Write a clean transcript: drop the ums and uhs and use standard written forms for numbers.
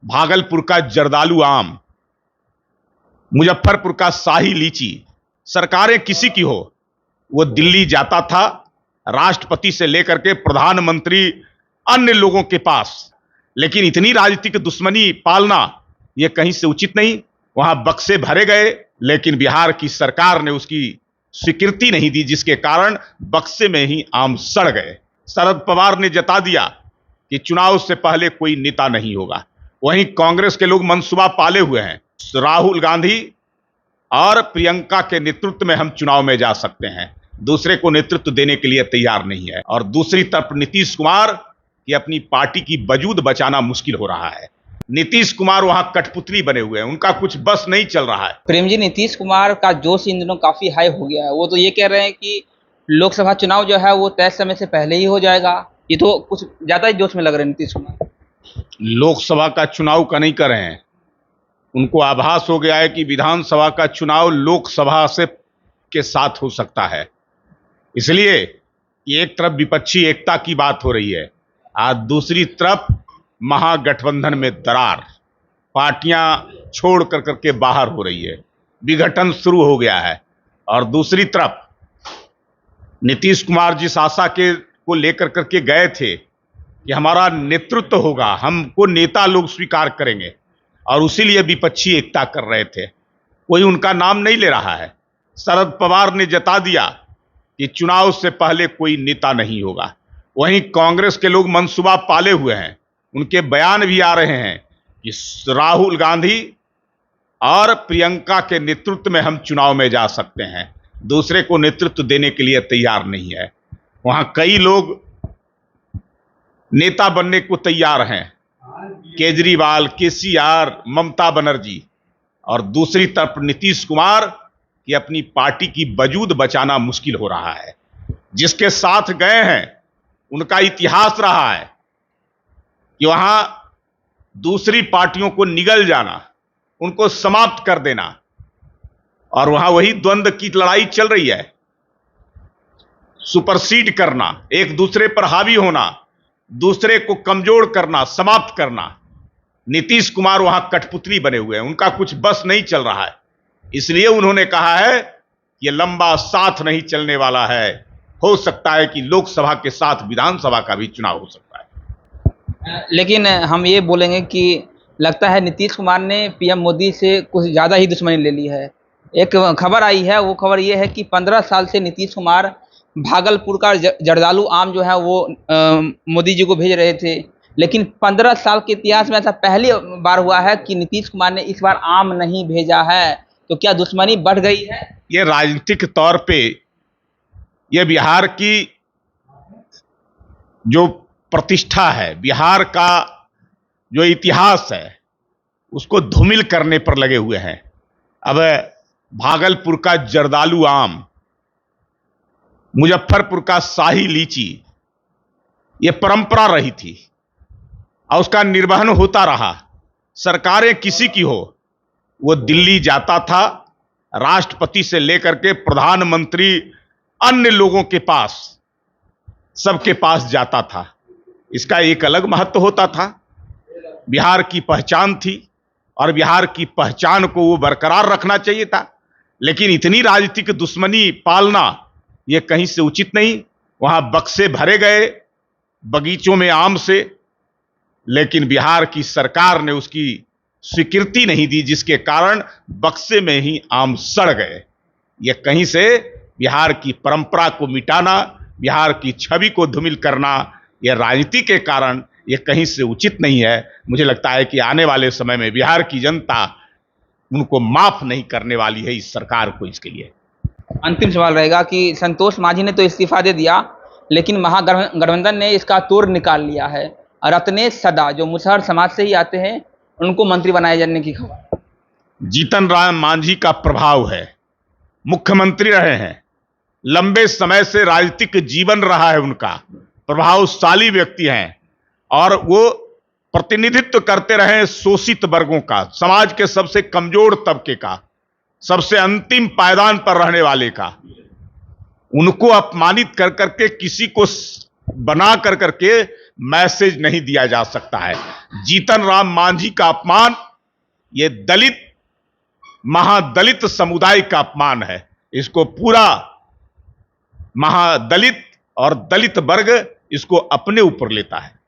भागलपुर का जर्दालू आम, मुजफ्फरपुर का शाही लीची, सरकारें किसी की हो, वो दिल्ली जाता था राष्ट्रपति से लेकर के प्रधानमंत्री अन्य लोगों के पास। लेकिन इतनी राजनीतिक दुश्मनी पालना यह कहीं से उचित नहीं। वहां बक्से भरे गए, लेकिन बिहार की सरकार ने उसकी स्वीकृति नहीं दी, जिसके कारण बक्से में ही आम सड़ गए। शरद पवार ने जता दिया कि चुनाव से पहले कोई नेता नहीं होगा। वहीं कांग्रेस के लोग मंसूबा पाले हुए हैं, राहुल गांधी और प्रियंका के नेतृत्व में हम चुनाव में जा सकते हैं, दूसरे को नेतृत्व देने के लिए तैयार नहीं है। और दूसरी तरफ नीतीश कुमार की अपनी पार्टी की वजूद बचाना मुश्किल हो रहा है। नीतीश कुमार वहां कठपुतली बने हुए हैं, उनका कुछ बस नहीं चल रहा है। प्रेम जी, नीतीश कुमार का जोश इन दिनों काफी हाई हो गया है। वो तो ये कह रहे हैं कि लोकसभा चुनाव जो है वो तय समय से पहले ही हो जाएगा। ये तो कुछ ज्यादा ही जोश में लग रहे हैं नीतीश कुमार। लोकसभा का चुनाव का नहीं कर रहे हैं, उनको आभास हो गया है कि विधानसभा का चुनाव लोकसभा से के साथ हो सकता है। इसलिए एक तरफ विपक्षी एकता की बात हो रही है, आज दूसरी तरफ महागठबंधन में दरार, पार्टियां छोड़ कर करके बाहर हो रही है, विघटन शुरू हो गया है। और दूसरी तरफ नीतीश कुमार जिस आशा को लेकर करके गए थे कि हमारा नेतृत्व होगा, हमको नेता लोग स्वीकार करेंगे, और उसीलिए विपक्षी एकता कर रहे थे, कोई उनका नाम नहीं ले रहा है। शरद पवार ने जता दिया कि चुनाव से पहले कोई नेता नहीं होगा। वहीं कांग्रेस के लोग मंसूबा पाले हुए हैं, उनके बयान भी आ रहे हैं कि राहुल गांधी और प्रियंका के नेतृत्व में हम चुनाव में जा सकते हैं, दूसरे को नेतृत्व देने के लिए तैयार नहीं है। वहां कई लोग नेता बनने को तैयार हैं, केजरीवाल, केसीआर, ममता बनर्जी, और दूसरी तरफ नीतीश कुमार की अपनी पार्टी की वजूद बचाना मुश्किल हो रहा है। जिसके साथ गए हैं उनका इतिहास रहा है कि वहां दूसरी पार्टियों को निगल जाना, उनको समाप्त कर देना, और वहां वही द्वंद्व की लड़ाई चल रही है, सुपरसीड करना, एक दूसरे पर हावी होना, दूसरे को कमजोर करना, समाप्त करना। नीतीश कुमार वहां कठपुतली बने हुए हैं, उनका कुछ बस नहीं चल रहा है। इसलिए उन्होंने कहा है कि यह लंबा साथ नहीं चलने वाला है, हो सकता है कि लोकसभा के साथ विधानसभा का भी चुनाव हो सकता है। लेकिन हम ये बोलेंगे कि लगता है नीतीश कुमार ने पीएम मोदी से कुछ ज्यादा ही दुश्मनी ले ली है। एक खबर आई है, वो खबर ये है कि 15 साल से नीतीश कुमार भागलपुर का जर्दालू आम जो है वो मोदी जी को भेज रहे थे, लेकिन 15 साल के इतिहास में ऐसा पहली बार हुआ है कि नीतीश कुमार ने इस बार आम नहीं भेजा है। तो क्या दुश्मनी बढ़ गई है? ये राजनीतिक तौर पे ये बिहार की जो प्रतिष्ठा है, बिहार का जो इतिहास है, उसको धूमिल करने पर लगे हुए हैं। अब भागलपुर का जर्दालू आम, मुजफ्फरपुर का शाही लीची, ये परंपरा रही थी और उसका निर्वहन होता रहा। सरकारें किसी की हो, वो दिल्ली जाता था राष्ट्रपति से लेकर के प्रधानमंत्री अन्य लोगों के पास, सबके पास जाता था। इसका एक अलग महत्व होता था, बिहार की पहचान थी और बिहार की पहचान को वो बरकरार रखना चाहिए था। लेकिन इतनी राजनीतिक दुश्मनी पालना ये कहीं से उचित नहीं। वहां बक्से भरे गए बगीचों में आम से, लेकिन बिहार की सरकार ने उसकी स्वीकृति नहीं दी, जिसके कारण बक्से में ही आम सड़ गए। ये कहीं से बिहार की परंपरा को मिटाना, बिहार की छवि को धूमिल करना, यह राजनीति के कारण यह कहीं से उचित नहीं है। मुझे लगता है कि आने वाले समय में बिहार की जनता उनको माफ नहीं करने वाली है, इस सरकार को। इसके लिए अंतिम सवाल रहेगा कि संतोष मांझी ने तो इस्तीफा दे दिया, लेकिन महागठबंधन ने इसका तोड़ निकाल लिया है। रत्नेश सदा जो मुसहर समाज से ही आते हैं, उनको मंत्री बनाए जाने की खबर। जीतन राम मांझी का प्रभाव है, मुख्यमंत्री रहे हैं, लंबे समय से राजनीतिक जीवन रहा है उनका, प्रभावशाली व्यक्ति हैं, और वो प्रतिनिधित्व करते रहे शोषित वर्गों का, समाज के सबसे कमजोर तबके का, सबसे अंतिम पायदान पर रहने वाले का। उनको अपमानित कर करके, किसी को बना कर करके मैसेज नहीं दिया जा सकता है। जीतन राम मांझी का अपमान ये दलित, महादलित समुदाय का अपमान है। इसको पूरा महादलित और दलित वर्ग इसको अपने ऊपर लेता है।